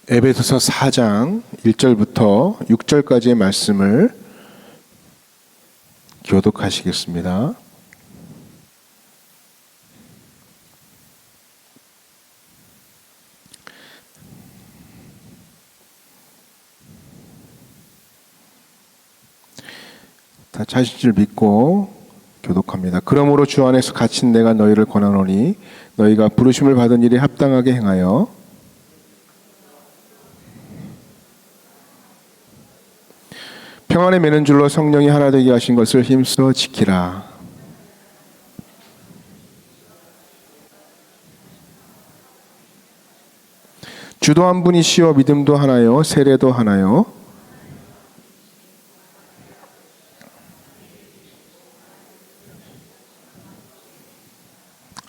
에베소서 4장 1절부터 6절까지의 말씀을 교독하시겠습니다. 다 자신을 믿고 교독합니다. 그러므로 주 안에서 갇힌 내가 너희를 권하노니 너희가 부르심을 받은 일에 합당하게 행하여 평안에 매는 줄로 성령이 하나 되게 하신 것을 힘써 지키라. 주도 한 분이시요 믿음도 하나요 세례도 하나요.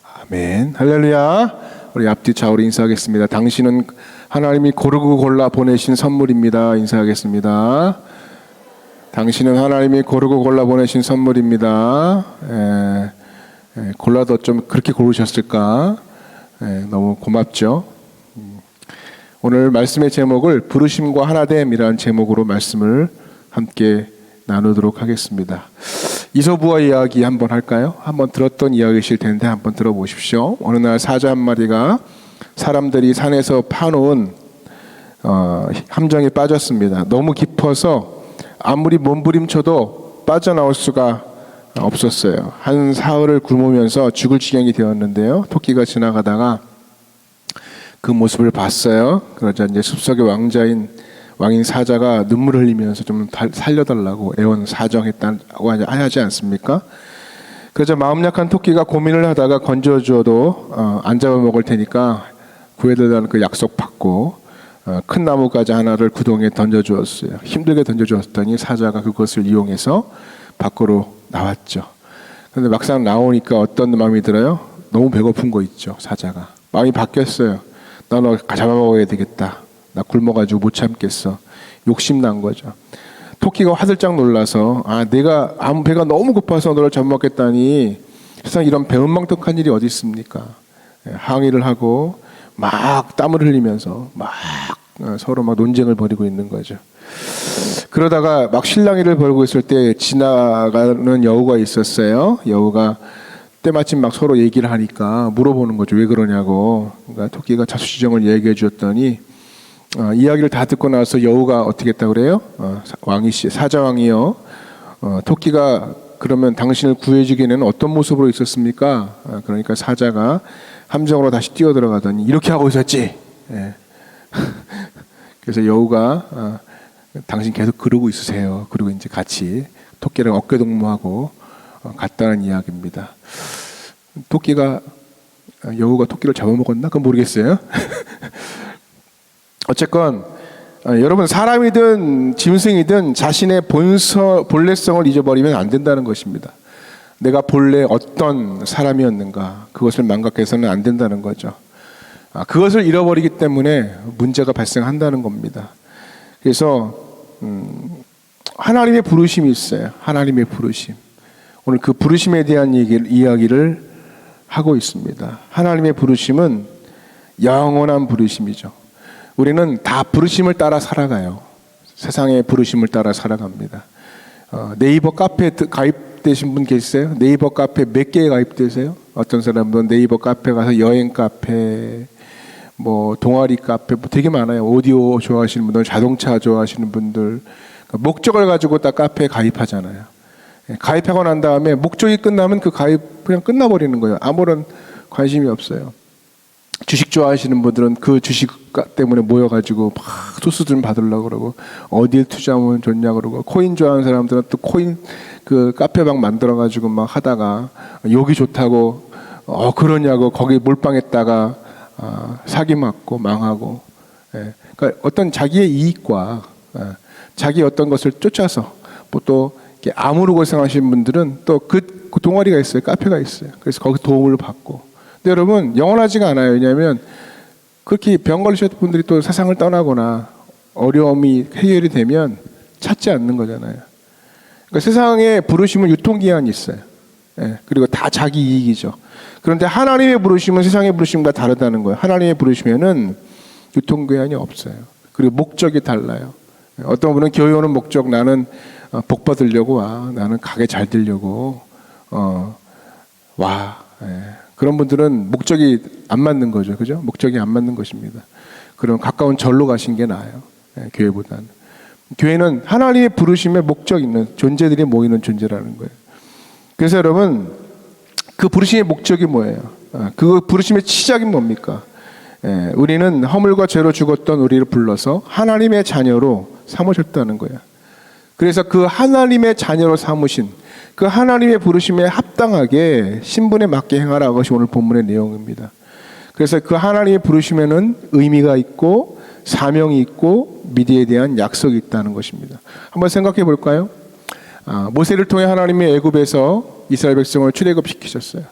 아멘. 할렐루야. 우리 앞뒤 좌우로 인사하겠습니다. 당신은 하나님이 고르고 골라 보내신 선물입니다. 인사하겠습니다. 당신은 하나님이 고르고 골라 보내신 선물입니다. 골라도 좀 그렇게 고르셨을까? 너무 고맙죠. 오늘 말씀의 제목을 부르심과 하나됨이라는 제목으로 말씀을 함께 나누도록 하겠습니다. 이소부화 이야기 한번 할까요? 한번 들었던 이야기이실 텐데 한번 들어보십시오. 어느 날 사자 한 마리가 사람들이 산에서 파놓은 함정에 빠졌습니다. 너무 깊어서 아무리 몸부림쳐도 빠져나올 수가 없었어요. 한 사흘을 굶으면서 죽을 지경이 되었는데요. 토끼가 지나가다가 그 모습을 봤어요. 그러자 이제 숲속의 왕인 사자가 눈물을 흘리면서 좀 살려달라고 애원 사정했다고 하지 않습니까? 그러자 마음 약한 토끼가 고민을 하다가 건져줘도 안 잡아먹을 테니까 구해달라는 그 약속 받고 큰 나무가지 하나를 구덩이에 던져주었어요. 힘들게 던져주었더니 사자가 그것을 이용해서 밖으로 나왔죠. 그런데 막상 나오니까 어떤 마음이 들어요? 너무 배고픈 거 있죠. 사자가 마음이 바뀌었어요. 나 너 잡아먹어야 되겠다. 나 굶어가지고 못 참겠어. 욕심난 거죠. 토끼가 화들짝 놀라서 내가 배가 너무 고파서 너를 잡아먹겠다니 세상에 이런 배은망덕한 일이 어디 있습니까? 항의를 하고 막 땀을 흘리면서 막 서로 막 논쟁을 벌이고 있는 거죠. 그러다가 막 실랑이를 벌이고 있을 때 지나가는 여우가 있었어요. 여우가 때마침 막 서로 얘기를 하니까 물어보는 거죠. 왜 그러냐고. 그러니까 토끼가 자수지정을 얘기해 주었더니 이야기를 다 듣고 나서 여우가 어떻게 했다고 그래요? 사자왕이요. 토끼가 그러면 당신을 구해주기에는 어떤 모습으로 있었습니까? 그러니까 사자가 함정으로 다시 뛰어들어가더니 이렇게 하고 있었지. 그래서 여우가 당신 계속 그러고 있으세요. 그리고 이제 같이 토끼랑 어깨동무하고 갔다는 이야기입니다. 여우가 토끼를 잡아먹었나? 그건 모르겠어요. 어쨌건 여러분 사람이든 짐승이든 자신의 본래성을 잊어버리면 안 된다는 것입니다. 내가 본래 어떤 사람이었는가 그것을 망각해서는 안 된다는 거죠. 그것을 잃어버리기 때문에 문제가 발생한다는 겁니다. 그래서 하나님의 부르심이 있어요. 하나님의 부르심. 오늘 그 부르심에 대한 이야기를 하고 있습니다. 하나님의 부르심은 영원한 부르심이죠. 우리는 다 부르심을 따라 살아가요. 세상의 부르심을 따라 살아갑니다. 네이버 카페에 가입되신 분 계세요? 네이버 카페 몇 개에 가입되세요? 어떤 사람은 네이버 카페 가서 여행 카페, 동아리 카페 되게 많아요. 오디오 좋아하시는 분들, 자동차 좋아하시는 분들 목적을 가지고 다 카페에 가입하잖아요. 가입하고 난 다음에 목적이 끝나면 그 가입 그냥 끝나버리는 거예요. 아무런 관심이 없어요. 주식 좋아하시는 분들은 그 주식 때문에 모여가지고 막 소수들 받으려고 그러고 어디에 투자하면 좋냐 그러고 코인 좋아하는 사람들은 또 코인 그 카페방 만들어가지고 막 하다가 여기 좋다고 그러냐고 거기 몰빵했다가 사기 맞고 망하고 그러니까 어떤 자기의 이익과 자기 어떤 것을 쫓아서 또 아무르고 생각하시는 분들은 또 그 동아리가 있어요. 카페가 있어요. 그래서 거기 도움을 받고 근데 여러분 영원하지가 않아요. 왜냐하면 그렇게 병 걸리셨던 분들이 또 세상을 떠나거나 어려움이 해결이 되면 찾지 않는 거잖아요. 그러니까 세상에 부르심은 유통기한이 있어요. 그리고 다 자기 이익이죠. 그런데 하나님의 부르심은 세상의 부르심과 다르다는 거예요. 하나님의 부르심에는 유통기한이 없어요. 그리고 목적이 달라요. 어떤 분은 교회 오는 목적, 나는 복 받으려고 와. 나는 가게 잘 되려고 와. 그런 분들은 목적이 안 맞는 거죠. 그죠? 목적이 안 맞는 것입니다. 그럼 가까운 절로 가신 게 나아요. 교회보다는. 교회는 하나님의 부르심에 목적 있는 존재들이 모이는 존재라는 거예요. 그래서 여러분, 그 부르심의 목적이 뭐예요? 그 부르심의 시작이 뭡니까? 우리는 허물과 죄로 죽었던 우리를 불러서 하나님의 자녀로 삼으셨다는 거예요. 그래서 그 하나님의 자녀로 삼으신 그 하나님의 부르심에 합당하게 신분에 맞게 행하라, 것이 오늘 본문의 내용입니다. 그래서 그 하나님의 부르심에는 의미가 있고 사명이 있고 미래에 대한 약속이 있다는 것입니다. 한번 생각해 볼까요? 모세를 통해 하나님이 애굽에서 이스라엘 백성을 출애굽시키셨어요.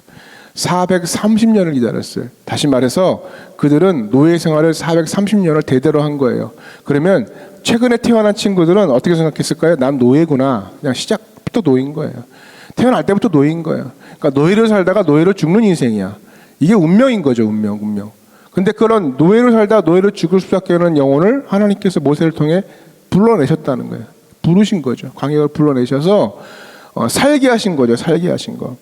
430년을 기다렸어요. 다시 말해서 그들은 노예 생활을 430년을 대대로 한 거예요. 그러면 최근에 태어난 친구들은 어떻게 생각했을까요? 난 노예구나. 그냥 시작부터 노예인 거예요. 태어날 때부터 노예인 거예요. 그러니까 노예로 살다가 노예로 죽는 인생이야. 이게 운명인 거죠. 운명. 근데 그런 노예로 살다 노예로 죽을 수밖에 없는 영혼을 하나님께서 모세를 통해 불러내셨다는 거예요. 부르신 거죠. 광야를 불러내셔서 살게 하신 거죠. 살게 하신 거.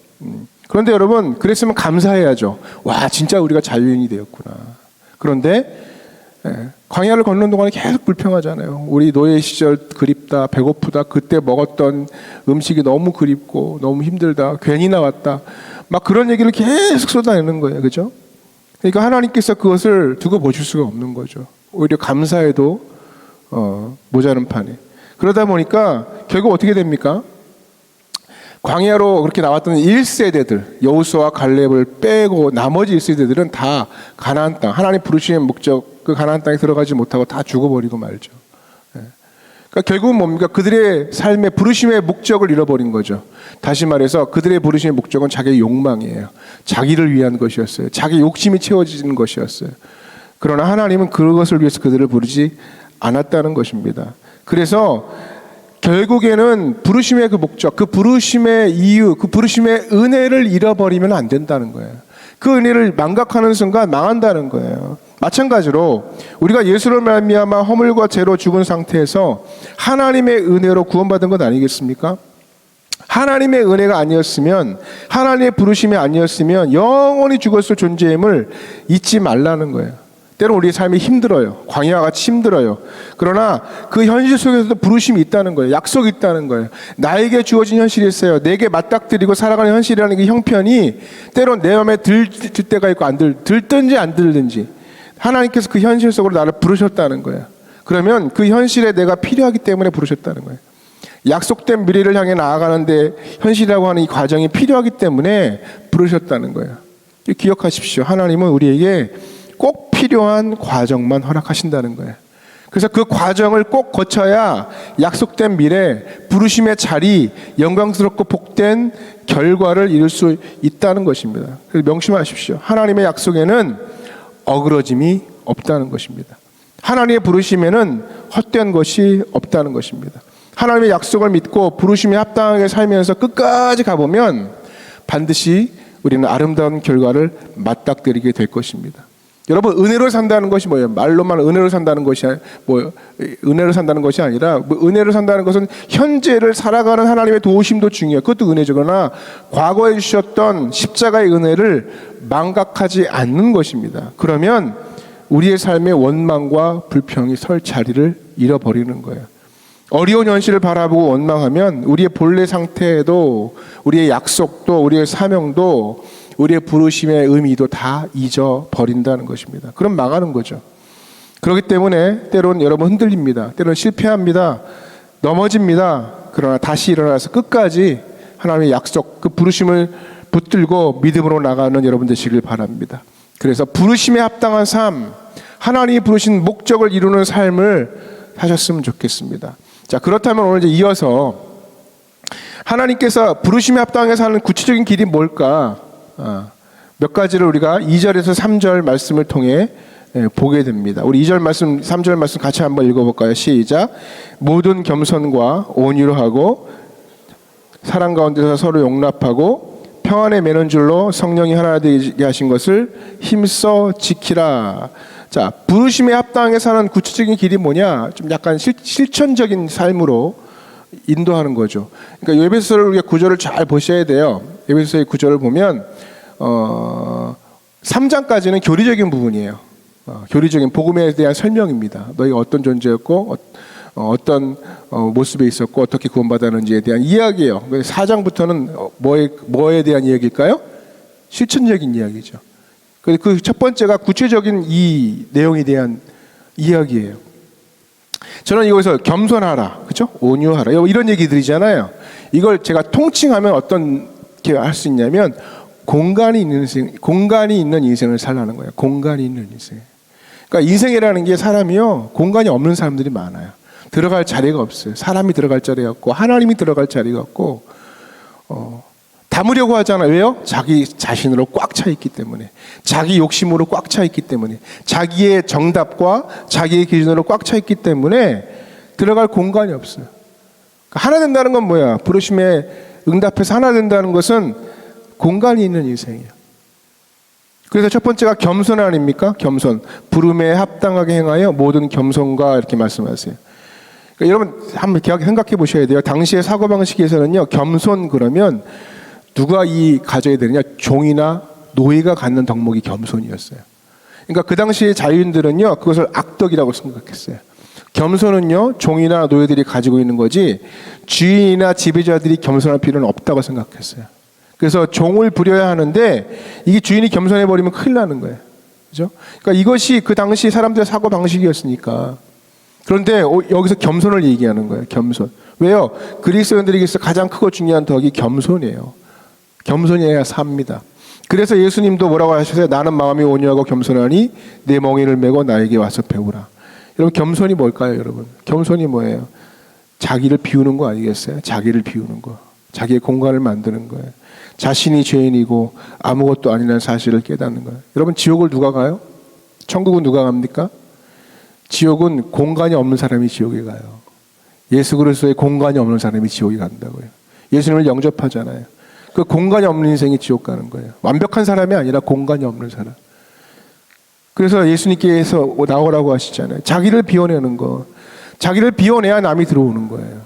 그런데 여러분, 그랬으면 감사해야죠. 와, 진짜 우리가 자유인이 되었구나. 그런데 광야를 걷는 동안에 계속 불평하잖아요. 우리 노예 시절 그립다, 배고프다, 그때 먹었던 음식이 너무 그립고 너무 힘들다, 괜히 나왔다, 막 그런 얘기를 계속 쏟아내는 거예요. 그죠? 그러니까 하나님께서 그것을 두고 보실 수가 없는 거죠. 오히려 감사해도 모자른 판에. 그러다 보니까 결국 어떻게 됩니까? 광야로 그렇게 나왔던 1세대들, 여호수아와 갈렙을 빼고 나머지 1세대들은 다 가나안 땅, 하나님 부르심의 목적, 그 가나안 땅에 들어가지 못하고 다 죽어버리고 말죠. 그러니까 결국은 뭡니까? 그들의 삶의 부르심의 목적을 잃어버린 거죠. 다시 말해서 그들의 부르심의 목적은 자기의 욕망이에요. 자기를 위한 것이었어요. 자기 욕심이 채워지는 것이었어요. 그러나 하나님은 그것을 위해서 그들을 부르지 않았다는 것입니다. 그래서 결국에는 부르심의 그 목적, 그 부르심의 이유, 그 부르심의 은혜를 잃어버리면 안 된다는 거예요. 그 은혜를 망각하는 순간 망한다는 거예요. 마찬가지로 우리가 예수를 말미암아 허물과 죄로 죽은 상태에서 하나님의 은혜로 구원받은 것 아니겠습니까? 하나님의 은혜가 아니었으면, 하나님의 부르심이 아니었으면 영원히 죽었을 존재임을 잊지 말라는 거예요. 때로는 우리의 삶이 힘들어요. 광야와 같이 힘들어요. 그러나 그 현실 속에서도 부르심이 있다는 거예요. 약속이 있다는 거예요. 나에게 주어진 현실이 있어요. 내게 맞닥뜨리고 살아가는 현실이라는 그 형편이 때로는 내 마음에 들 때가 있고 들든지 안 들든지 하나님께서 그 현실 속으로 나를 부르셨다는 거예요. 그러면 그 현실에 내가 필요하기 때문에 부르셨다는 거예요. 약속된 미래를 향해 나아가는데 현실이라고 하는 이 과정이 필요하기 때문에 부르셨다는 거예요. 기억하십시오. 하나님은 우리에게 꼭 필요한 과정만 허락하신다는 거예요. 그래서 그 과정을 꼭 거쳐야 약속된 미래, 부르심의 자리, 영광스럽고 복된 결과를 이룰 수 있다는 것입니다. 그래서 명심하십시오. 하나님의 약속에는 어그러짐이 없다는 것입니다. 하나님의 부르심에는 헛된 것이 없다는 것입니다. 하나님의 약속을 믿고 부르심에 합당하게 살면서 끝까지 가보면 반드시 우리는 아름다운 결과를 맞닥뜨리게 될 것입니다. 여러분, 은혜로 산다는 것이 뭐예요? 말로만 은혜로 산다는 것이 은혜로 산다는 것이 아니라, 은혜로 산다는 것은 현재를 살아가는 하나님의 도우심도 중요해요. 그것도 은혜죠. 그러나 과거에 주셨던 십자가의 은혜를 망각하지 않는 것입니다. 그러면 우리의 삶의 원망과 불평이 설 자리를 잃어버리는 거예요. 어려운 현실을 바라보고 원망하면 우리의 본래 상태도, 우리의 약속도, 우리의 사명도, 우리의 부르심의 의미도 다 잊어버린다는 것입니다. 그럼 망하는 거죠. 그렇기 때문에 때로는 여러분 흔들립니다. 때로는 실패합니다. 넘어집니다. 그러나 다시 일어나서 끝까지 하나님의 약속, 그 부르심을 붙들고 믿음으로 나가는 여러분 되시길 바랍니다. 그래서 부르심에 합당한 삶, 하나님이 부르신 목적을 이루는 삶을 사셨으면 좋겠습니다. 자, 그렇다면 오늘 이제 이어서 하나님께서 부르심에 합당하게 사는 구체적인 길이 뭘까? 몇 가지를 우리가 2절에서 3절 말씀을 통해 보게 됩니다. 우리 2절 말씀, 3절 말씀 같이 한번 읽어볼까요? 시작. 모든 겸손과 온유로 하고 사랑 가운데서 서로 용납하고 평안에 매는 줄로 성령이 하나 되게 하신 것을 힘써 지키라. 자, 부르심에 합당하게 사는 구체적인 길이 뭐냐? 좀 약간 실천적인 삶으로 인도하는 거죠. 그러니까 에베소서의 구절을 잘 보셔야 돼요. 에베소서의 구절을 보면 3장까지는 교리적인 부분이에요. 교리적인 복음에 대한 설명입니다. 너희가 어떤 존재였고 어떤 모습에 있었고 어떻게 구원받았는지에 대한 이야기예요. 4장부터는 뭐에 대한 이야기일까요? 실천적인 이야기죠. 그 첫 번째가 구체적인 이 내용에 대한 이야기예요. 저는 이거에서 겸손하라, 그렇죠? 온유하라 이런 얘기들이잖아요. 이걸 제가 통칭하면 어떻게 할 수 있냐면 공간이 있는 인생을 살라는 거예요. 공간이 있는 인생. 그러니까 인생이라는 게 사람이요 공간이 없는 사람들이 많아요. 들어갈 자리가 없어요. 사람이 들어갈 자리가 없고 하나님이 들어갈 자리가 없고 담으려고 하잖아요. 왜요? 자기 자신으로 꽉 차 있기 때문에, 자기 욕심으로 꽉 차 있기 때문에, 자기의 정답과 자기의 기준으로 꽉 차 있기 때문에 들어갈 공간이 없어요. 그러니까 하나 된다는 건 뭐야? 부르심에 응답해서 하나 된다는 것은 공간이 있는 인생이에요. 그래서 첫 번째가 겸손 아닙니까? 겸손. 부름에 합당하게 행하여 모든 겸손과 이렇게 말씀하세요. 그러니까 여러분 한번 생각해 보셔야 돼요. 당시의 사고방식에서는요, 겸손 그러면 누가 가져야 되느냐? 종이나 노예가 갖는 덕목이 겸손이었어요. 그러니까 그 당시의 자유인들은요, 그것을 악덕이라고 생각했어요. 겸손은요, 종이나 노예들이 가지고 있는 거지 주인이나 지배자들이 겸손할 필요는 없다고 생각했어요. 그래서 종을 부려야 하는데 이게 주인이 겸손해 버리면 큰일 나는 거예요. 그죠? 그러니까 이것이 그 당시 사람들의 사고 방식이었으니까. 그런데 여기서 겸손을 얘기하는 거예요. 겸손. 왜요? 그리스도인들에게서 가장 크고 중요한 덕이 겸손이에요. 겸손해야 삽니다. 그래서 예수님도 뭐라고 하셨어요? 나는 마음이 온유하고 겸손하니 내 멍에를 메고 나에게 와서 배우라. 여러분 겸손이 뭘까요, 여러분? 겸손이 뭐예요? 자기를 비우는 거 아니겠어요? 자기를 비우는 거. 자기의 공간을 만드는 거예요. 자신이 죄인이고 아무것도 아니라는 사실을 깨닫는 거예요. 여러분 지옥을 누가 가요? 천국은 누가 갑니까? 지옥은 공간이 없는 사람이 지옥에 가요. 예수 그리스도의 공간이 없는 사람이 지옥에 간다고요. 예수님을 영접하잖아요. 그 공간이 없는 인생이 지옥 가는 거예요. 완벽한 사람이 아니라 공간이 없는 사람. 그래서 예수님께서 나오라고 하시잖아요. 자기를 비워내는 거. 자기를 비워내야 남이 들어오는 거예요.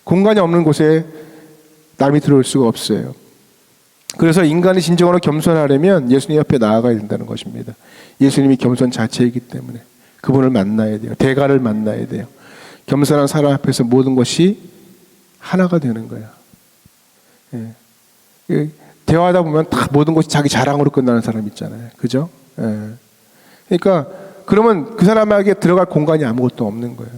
공간이 없는 곳에 남이 들어올 수가 없어요. 그래서 인간이 진정으로 겸손하려면 예수님 옆에 나아가야 된다는 것입니다. 예수님이 겸손 자체이기 때문에 그분을 만나야 돼요. 대가를 만나야 돼요. 겸손한 사람 앞에서 모든 것이 하나가 되는 거예요. 예. 대화하다 보면 다 모든 것이 자기 자랑으로 끝나는 사람 있잖아요. 그죠? 예. 그러니까 그러면 그 사람에게 들어갈 공간이 아무것도 없는 거예요.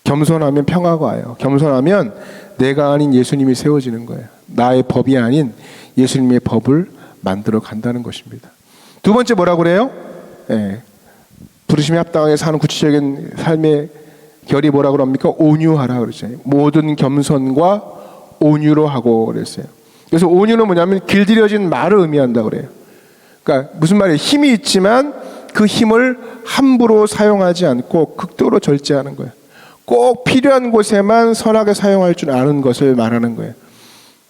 겸손하면 평화가 와요. 겸손하면 내가 아닌 예수님이 세워지는 거예요. 나의 법이 아닌 예수님의 법을 만들어 간다는 것입니다. 두 번째 뭐라고 그래요? 예. 부르심에 합당하게 사는 구체적인 삶의 결이 뭐라고 합니까? 온유하라 그러죠. 모든 겸손과 온유로 하고 그랬어요. 그래서 온유는 뭐냐면 길들여진 말을 의미한다 그래요. 그러니까 무슨 말이에요? 힘이 있지만 그 힘을 함부로 사용하지 않고 극도로 절제하는 거예요. 꼭 필요한 곳에만 선하게 사용할 줄 아는 것을 말하는 거예요.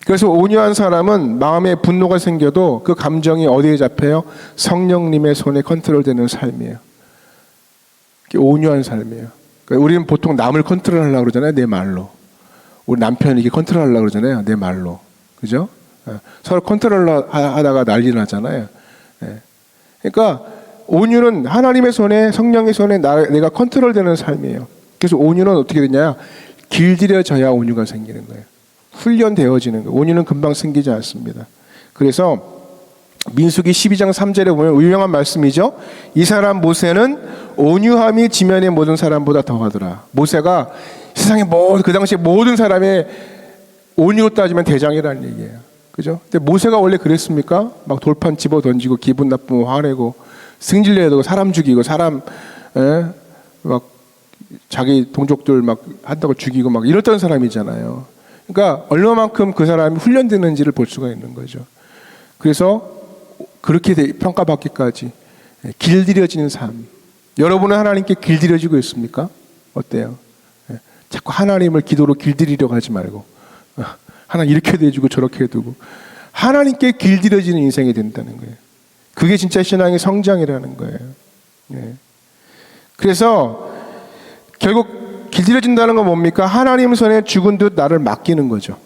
그래서 온유한 사람은 마음에 분노가 생겨도 그 감정이 어디에 잡혀요? 성령님의 손에 컨트롤되는 삶이에요. 온유한 삶이에요. 그러니까 우리는 보통 남을 컨트롤하려고 그러잖아요. 내 말로. 우리 남편이 이렇게 컨트롤하려고 그러잖아요. 내 말로. 그죠? 서로 컨트롤하다가 난리 나잖아요. 그러니까 온유는 하나님의 손에, 성령의 손에 내가 컨트롤되는 삶이에요. 그래서 온유는 어떻게 되냐? 길들여져야 온유가 생기는 거예요. 훈련되어지는 거예요. 온유는 금방 생기지 않습니다. 그래서 민수기 12장 3절에 보면 유명한 말씀이죠. 이 사람 모세는 온유함이 지면의 모든 사람보다 더하더라. 모세가 세상의 그 당시에 모든 사람의 온유로 따지면 대장이라는 얘기예요. 그죠? 근데 모세가 원래 그랬습니까? 막 돌판 집어 던지고 기분 나쁘면 화내고 승질내고 사람 죽이고 사람 막 자기 동족들 막 한다고 죽이고 막 이랬던 사람이잖아요. 그러니까 얼마만큼 그 사람이 훈련되는지를 볼 수가 있는 거죠. 그래서 그렇게 평가받기까지 길들여지는 삶. 여러분은 하나님께 길들여지고 있습니까? 어때요? 자꾸 하나님을 기도로 길들이려고 하지 말고 하나 이렇게 해주고 저렇게 해두고 하나님께 길들여지는 인생이 된다는 거예요. 그게 진짜 신앙의 성장이라는 거예요. 그래서 결국 길들여진다는 건 뭡니까? 하나님 손에 죽은 듯 나를 맡기는 거죠.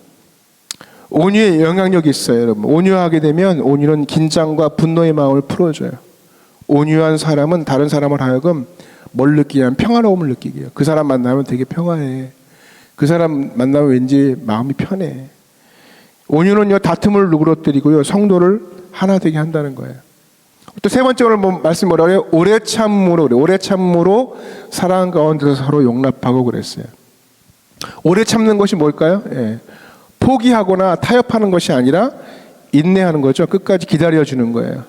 온유의 영향력이 있어요, 여러분. 온유하게 되면 온유는 긴장과 분노의 마음을 풀어줘요. 온유한 사람은 다른 사람을 하여금 뭘 느끼게 하면 평화로움을 느끼게 해요. 그 사람 만나면 되게 평화해. 그 사람 만나면 왠지 마음이 편해. 온유는요, 다툼을 누그러뜨리고요, 성도를 하나 되게 한다는 거예요. 또 세 번째 오늘 말씀 뭐라고 해요? 오래 참음으로 그래요. 오래 참음으로 사랑 가운데서 서로 용납하고 그랬어요. 오래 참는 것이 뭘까요? 예. 포기하거나 타협하는 것이 아니라 인내하는 거죠. 끝까지 기다려주는 거예요.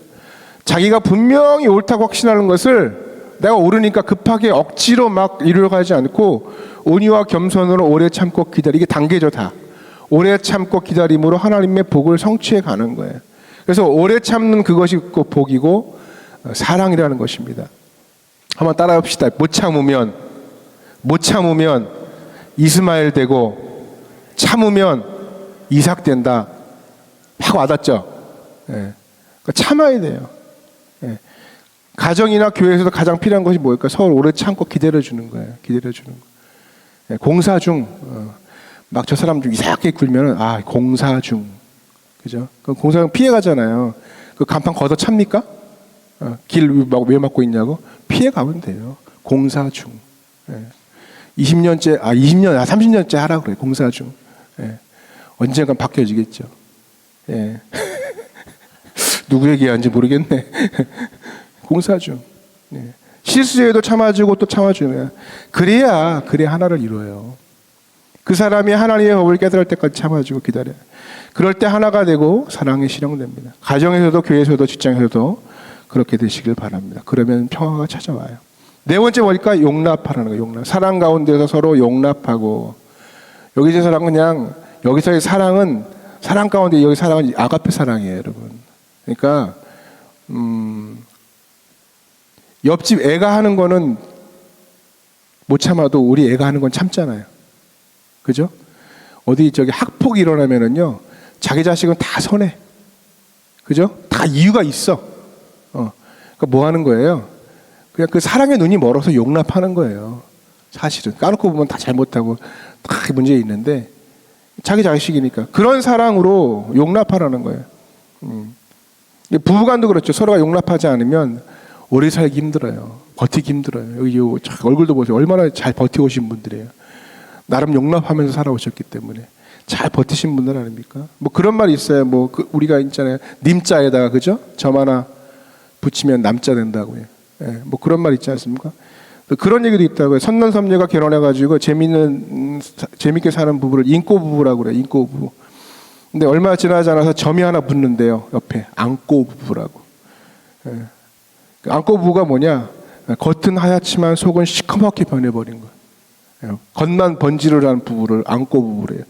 자기가 분명히 옳다고 확신하는 것을 내가 옳으니까 급하게 억지로 막 이루어가지 않고 온유와 겸손으로 오래 참고 기다리게 단계죠, 다. 오래 참고 기다림으로 하나님의 복을 성취해 가는 거예요. 그래서 오래 참는 그것이 꼭 복이고 사랑이라는 것입니다. 한번 따라해 봅시다. 못 참으면 이스마엘 되고 참으면 이삭 된다. 막 와닿죠? 예. 그러니까 참아야 돼요. 예. 가정이나 교회에서도 가장 필요한 것이 뭘까? 서로 오래 참고 기다려주는 거예요. 기다려주는 거. 예. 공사 중, 막 저 사람 좀 이상하게 굴면은, 공사 중. 그죠? 그 공사 중 피해 가잖아요. 그 간판 걷어 찹니까? 길 왜 막고 있냐고? 피해 가면 돼요. 공사 중. 예. 30년째 하라 그래. 공사 중. 예. 언젠간 바뀌어지겠죠. 예. 누구 얘기하는지 모르겠네. 공사 중. 예. 실수해도 참아주고 또 참아주면 그래야 하나를 이루어요. 그 사람이 하나님의 법을 깨달을 때까지 참아주고 기다려요. 그럴 때 하나가 되고 사랑이 실현됩니다. 가정에서도 교회에서도 직장에서도 그렇게 되시길 바랍니다. 그러면 평화가 찾아와요. 네 번째 뭘까? 용납하라는 거예요. 용납. 사랑 가운데서 서로 용납하고. 여기서 사랑은 그냥 여기서의 사랑은 사랑 가운데 여기 사랑은 아가페 사랑이에요, 여러분. 그러니까 옆집 애가 하는 거는 못 참아도 우리 애가 하는 건 참잖아요. 그죠? 어디 저기 학폭이 일어나면은요, 자기 자식은 다 선해. 그죠? 다 이유가 있어. 그러니까 뭐 하는 거예요? 그냥 그 사랑의 눈이 멀어서 용납하는 거예요. 사실은 까놓고 보면 다 잘못하고 다 문제 있는데 자기 자식이니까 그런 사랑으로 용납하라는 거예요. 부부간도 그렇죠. 서로가 용납하지 않으면 오래 살기 힘들어요. 버티기 힘들어요. 여기 얼굴도 보세요. 얼마나 잘 버텨오신 분들이에요. 나름 용납하면서 살아오셨기 때문에 잘 버티신 분들 아닙니까? 뭐 그런 말이 있어요. 우리가 있잖아요. 님자에다가 그죠? 점 하나 붙이면 남자 된다고요. 예, 뭐 그런 말 있지 않습니까? 그런 얘기도 있다고요. 선남선녀가 결혼해가지고 재밌게 사는 부부를 인꼬 부부라고 그래요. 인꼬 부부. 근데 얼마 지나지 않아서 점이 하나 붙는데요. 옆에 안꼬 부부라고. 예. 안꼬 부부가 뭐냐? 겉은 하얗지만 속은 시커멓게 변해버린 거예요. 예. 겉만 번지를 한 부부를 안꼬 부부래요.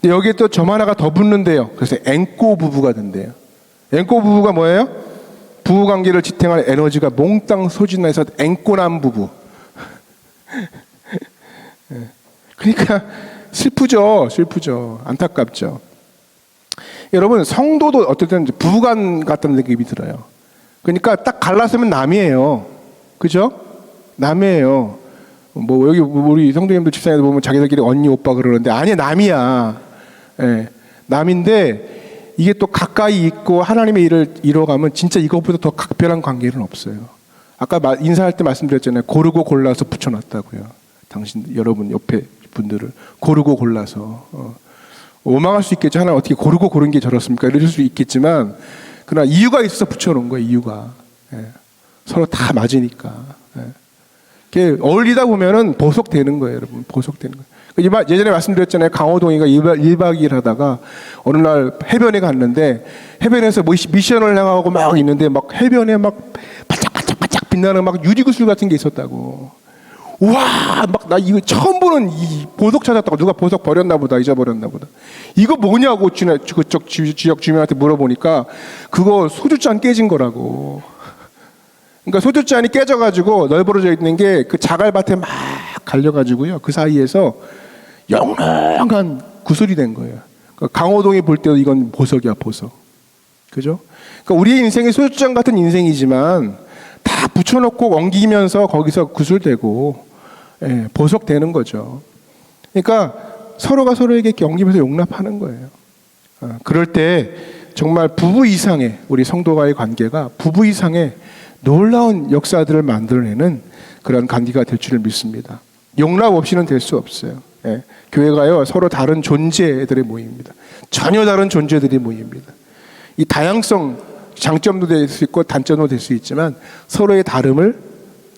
근데 여기에 또 점 하나가 더 붙는데요. 그래서 앵꼬 부부가 된대요. 앵꼬 부부가 뭐예요? 부부관계를 지탱할 에너지가 몽땅 소진해서 앵꼬남 부부. 그러니까 슬프죠. 안타깝죠. 여러분, 성도도 어쨌든 부부간 같다는 느낌이 들어요. 그러니까 딱 갈라서면 남이에요. 그죠? 남이에요. 뭐 여기 우리 성도님들 집사님들 보면 자기들끼리 언니 오빠 그러는데 아니, 남이야. 예. 남인데 이게 또 가까이 있고 하나님의 일을 이뤄가면 진짜 이것보다 더 각별한 관계는 없어요. 아까 인사할 때 말씀드렸잖아요. 고르고 골라서 붙여놨다고요. 여러분 옆에 분들을 고르고 골라서. 원망할 수 있겠죠. 하나님 어떻게 고르고 고른 게 저렇습니까? 이럴 수 있겠지만 그러나 이유가 있어서 붙여놓은 거예요. 이유가. 예. 서로 다 맞으니까. 예. 어울리다 보면은 보석되는 거예요. 여러분. 보석되는 거예요. 예전에 말씀드렸잖아요. 강호동이가 1박 2일 하다가 어느 날 해변에 갔는데 해변에서 미션을 향하고 막 있는데 막 해변에 막 반짝반짝 빛나는 막 유리구슬 같은 게 있었다고. 우와, 막 나 이거 처음 보는 이 보석 찾았다고. 누가 보석 버렸나 보다, 잊어버렸나 보다. 이거 뭐냐고 그쪽 지역 주민한테 물어보니까 그거 소주잔 깨진 거라고. 그러니까 소주잔이 깨져가지고 널브러져 있는 게 그 자갈밭에 막 갈려가지고요. 그 사이에서 영롱한 구슬이 된 거예요. 그러니까 강호동이 볼 때도 이건 보석이야, 보석. 그죠? 그러니까 우리의 인생이 소주잔 같은 인생이지만 다 붙여놓고 엉기면서 거기서 구슬대고 보석되는 거죠. 그러니까 서로가 서로에게 엉기면서 용납하는 거예요. 그럴 때 정말 부부 이상의 우리 성도와의 관계가 부부 이상의 놀라운 역사들을 만들어내는 그런 관계가 될 줄을 믿습니다. 용납 없이는 될 수 없어요. 교회가요 서로 다른 존재들의 모임입니다. 전혀 다른 존재들의 모임입니다. 이 다양성 장점도 될 수 있고 단점도 될 수 있지만 서로의 다름을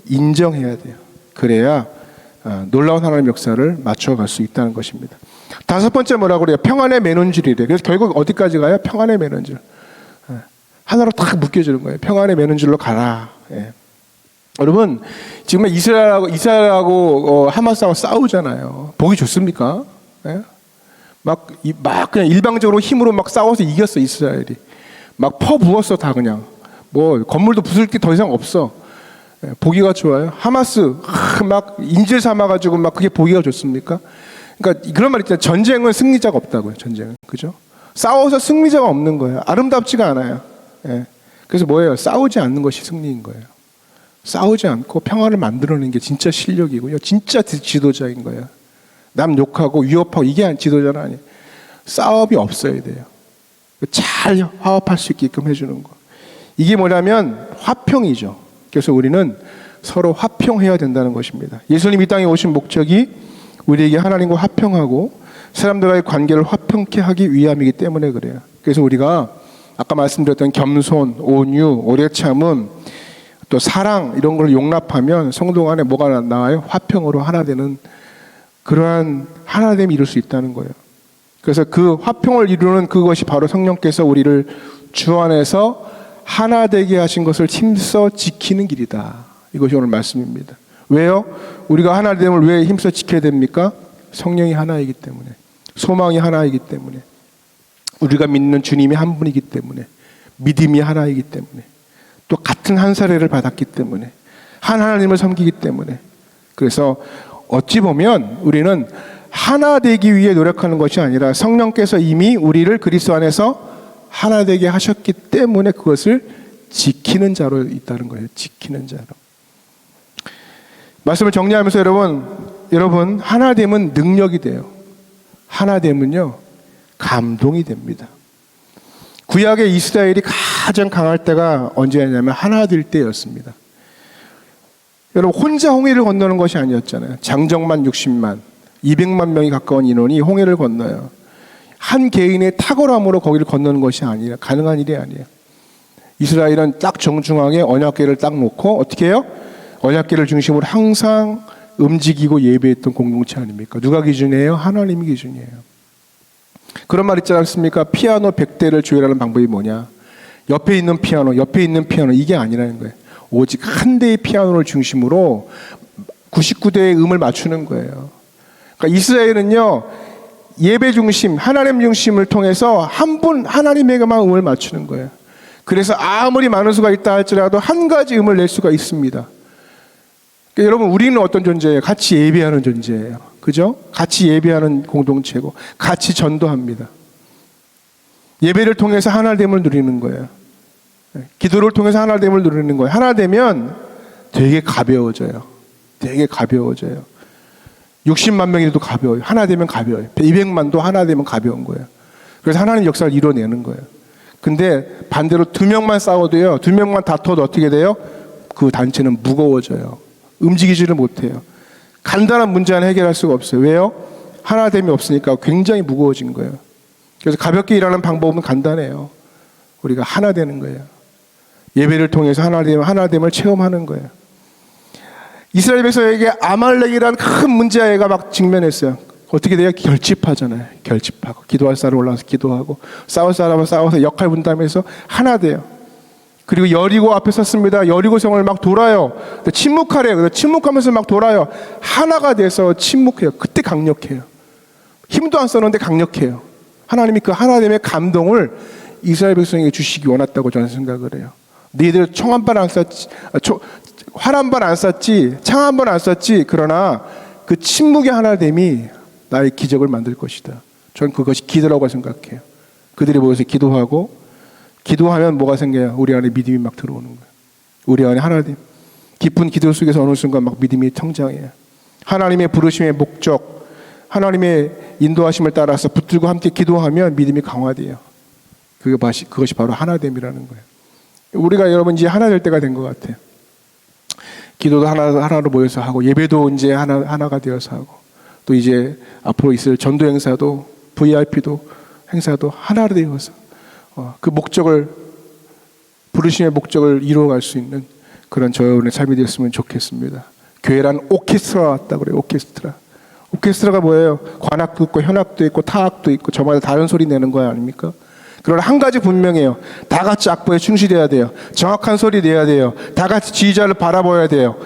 인정해야 돼요. 그래야 놀라운 하나님의 역사를 맞춰갈 수 있다는 것입니다. 다섯 번째 뭐라고 그래요? 평안의 매논줄이래요. 그래서 결국 어디까지 가요? 평안의 매논줄. 하나로 딱 묶여주는 거예요. 평안의 매논줄로 가라. 여러분 지금 이스라엘하고 하마스하고 싸우잖아요. 보기 좋습니까? 막 그냥 일방적으로 힘으로 막 싸워서 이겼어. 이스라엘이 막 퍼부었어. 다 그냥 뭐 건물도 부술 게 더 이상 없어. 보기가 좋아요. 하마스 막 인질 삼아가지고 막 그게 보기가 좋습니까? 그러니까 그런 말 있잖아요. 전쟁은 승리자가 없다고요. 전쟁은 그죠? 싸워서 승리자가 없는 거예요. 아름답지가 않아요. 그래서 뭐예요? 싸우지 않는 것이 승리인 거예요. 싸우지 않고 평화를 만들어내는 게 진짜 실력이고요. 진짜 지도자인 거예요. 남 욕하고 위협하고 이게 지도자는 아니에요. 싸움이 없어야 돼요. 잘 화합할 수 있게끔 해주는 거. 이게 뭐냐면 화평이죠. 그래서 우리는 서로 화평해야 된다는 것입니다. 예수님 이 땅에 오신 목적이 우리에게 하나님과 화평하고 사람들과의 관계를 화평케 하기 위함이기 때문에 그래요. 그래서 우리가 아까 말씀드렸던 겸손, 온유, 오래 참음, 또 사랑 이런 걸 용납하면 성도 간에 뭐가 나와요? 화평으로 하나 되는 그러한 하나됨이 이룰 수 있다는 거예요. 그래서 그 화평을 이루는 그것이 바로 성령께서 우리를 주 안에서 하나 되게 하신 것을 힘써 지키는 길이다. 이것이 오늘 말씀입니다. 왜요? 우리가 하나됨을 왜 힘써 지켜야 됩니까? 성령이 하나이기 때문에, 소망이 하나이기 때문에, 우리가 믿는 주님이 한 분이기 때문에, 믿음이 하나이기 때문에, 또 같은 한 사례를 받았기 때문에, 한 하나님을 섬기기 때문에. 그래서 어찌 보면 우리는 하나 되기 위해 노력하는 것이 아니라 성령께서 이미 우리를 그리스도 안에서 하나 되게 하셨기 때문에 그것을 지키는 자로 있다는 거예요. 지키는 자로. 말씀을 정리하면서 여러분 하나됨은 능력이 돼요. 하나됨은요 감동이 됩니다. 구약의 이스라엘이 가장 강할 때가 언제였냐면 하나 될 때였습니다. 여러분 혼자 홍해를 건너는 것이 아니었잖아요. 장정만 60만 200만 명이 가까운 인원이 홍해를 건너요. 한 개인의 탁월함으로 거기를 건너는 것이 아니라 가능한 일이 아니에요. 이스라엘은 딱 정중앙에 언약궤를 딱 놓고 어떻게 해요? 언약궤를 중심으로 항상 움직이고 예배했던 공동체 아닙니까? 누가 기준이에요? 하나님이 기준이에요. 그런 말 있지 않습니까? 피아노 100대를 조율하는 방법이 뭐냐? 옆에 있는 피아노 이게 아니라는 거예요. 오직 한 대의 피아노를 중심으로 99대의 음을 맞추는 거예요. 그러니까 이스라엘은요 예배 중심, 하나님 중심을 통해서 한 분 하나님에게만 음을 맞추는 거예요. 그래서 아무리 많은 수가 있다 할지라도 한 가지 음을 낼 수가 있습니다. 그러니까 여러분 우리는 어떤 존재예요? 같이 예배하는 존재예요. 그죠? 같이 예배하는 공동체고 같이 전도합니다. 예배를 통해서 하나됨을 누리는 거예요. 기도를 통해서 하나됨을 누리는 거예요. 하나 되면 되게 가벼워져요. 되게 가벼워져요. 60만 명이라도 가벼워요. 하나 되면 가벼워요. 200만도 하나 되면 가벼운 거예요. 그래서 하나님 역사를 이뤄내는 거예요. 근데 반대로 2명만 싸워도요. 2명만 다퉈도 어떻게 돼요? 그 단체는 무거워져요. 움직이지를 못해요. 간단한 문제 하나 해결할 수가 없어요. 왜요? 하나됨이 없으니까 굉장히 무거워진 거예요. 그래서 가볍게 일하는 방법은 간단해요. 우리가 하나 되는 거예요. 예배를 통해서 하나됨을 체험하는 거예요. 이스라엘 백성에게 아말렉이라는 큰 문제가 막 직면했어요. 어떻게 돼요? 결집하잖아요. 결집하고 기도할 사람 올라와서 기도하고 싸울 사람은 싸워서 역할 분담해서 하나 돼요. 그리고 여리고 앞에 섰습니다. 여리고 성을 막 돌아요. 침묵하래요. 침묵하면서 막 돌아요. 하나가 돼서 침묵해요. 그때 강력해요. 힘도 안 썼는데 강력해요. 하나님이 그 하나됨의 감동을 이스라엘 백성에게 주시기 원했다고 저는 생각을 해요. 너희들 총 한 발 안 쐈지, 활 한 발 안 쐈지, 창 한 발 안 쐈지. 그러나 그 침묵의 하나됨이 나의 기적을 만들 것이다. 저는 그것이 기도라고 생각해요. 그들이 모여서 기도하고 기도하면 뭐가 생겨요? 우리 안에 믿음이 막 들어오는 거예요. 우리 안에 하나님 깊은 기도 속에서 어느 순간 막 믿음이 성장해요. 하나님의 부르심의 목적, 하나님의 인도하심을 따라서 붙들고 함께 기도하면 믿음이 강화돼요. 그것이 바로 하나됨이라는 거예요. 우리가 여러분 이제 하나 될 때가 된 것 같아요. 기도도 하나로 모여서 하고, 예배도 이제 하나가 되어서 하고, 또 이제 앞으로 있을 전도 행사도 VIP도 행사도 하나로 되어서 그 목적을, 부르심의 목적을 이루어갈 수 있는 그런 저의 삶이 되었으면 좋겠습니다. 교회란 오케스트라 같다 그래요. 오케스트라가 뭐예요? 관악도 있고 현악도 있고 타악도 있고 저마다 다른 소리 내는 거 아닙니까? 그러나 한 가지 분명해요. 다 같이 악보에 충실해야 돼요. 정확한 소리 내야 돼요. 다 같이 지휘자를 바라봐야 돼요.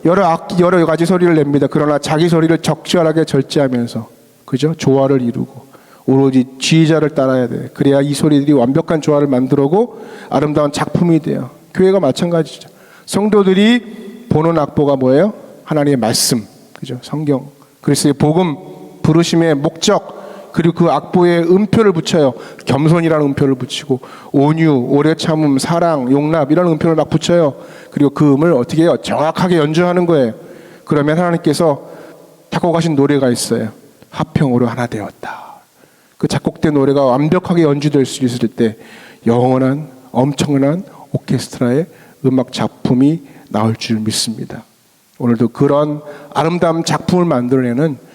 여러 가지 소리를 냅니다. 그러나 자기 소리를 적절하게 절제하면서, 그죠? 조화를 이루고 오로지 지휘자를 따라야 돼요. 그래야 이 소리들이 완벽한 조화를 만들어고 아름다운 작품이 돼요. 교회가 마찬가지죠. 성도들이 보는 악보가 뭐예요? 하나님의 말씀, 그죠? 성경, 그리스도의 복음, 부르심의 목적, 그리고 그 악보에 음표를 붙여요. 겸손이라는 음표를 붙이고, 온유, 오래 참음, 사랑, 용납 이라는 음표를 막 붙여요. 그리고 그 음을 어떻게 해요? 정확하게 연주하는 거예요. 그러면 하나님께서 작곡하신 노래가 있어요. 화평으로 하나 되었다. 그 작곡된 노래가 완벽하게 연주될 수 있을 때 영원한 엄청난 오케스트라의 음악 작품이 나올 줄 믿습니다. 오늘도 그런 아름다운 작품을 만들어내는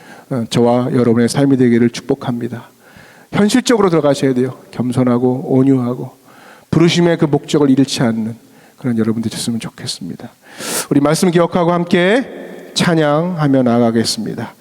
저와 여러분의 삶이 되기를 축복합니다. 현실적으로 들어가셔야 돼요. 겸손하고 온유하고 부르심의 그 목적을 잃지 않는 그런 여러분들 되셨으면 좋겠습니다. 우리 말씀 기억하고 함께 찬양하며 나아가겠습니다.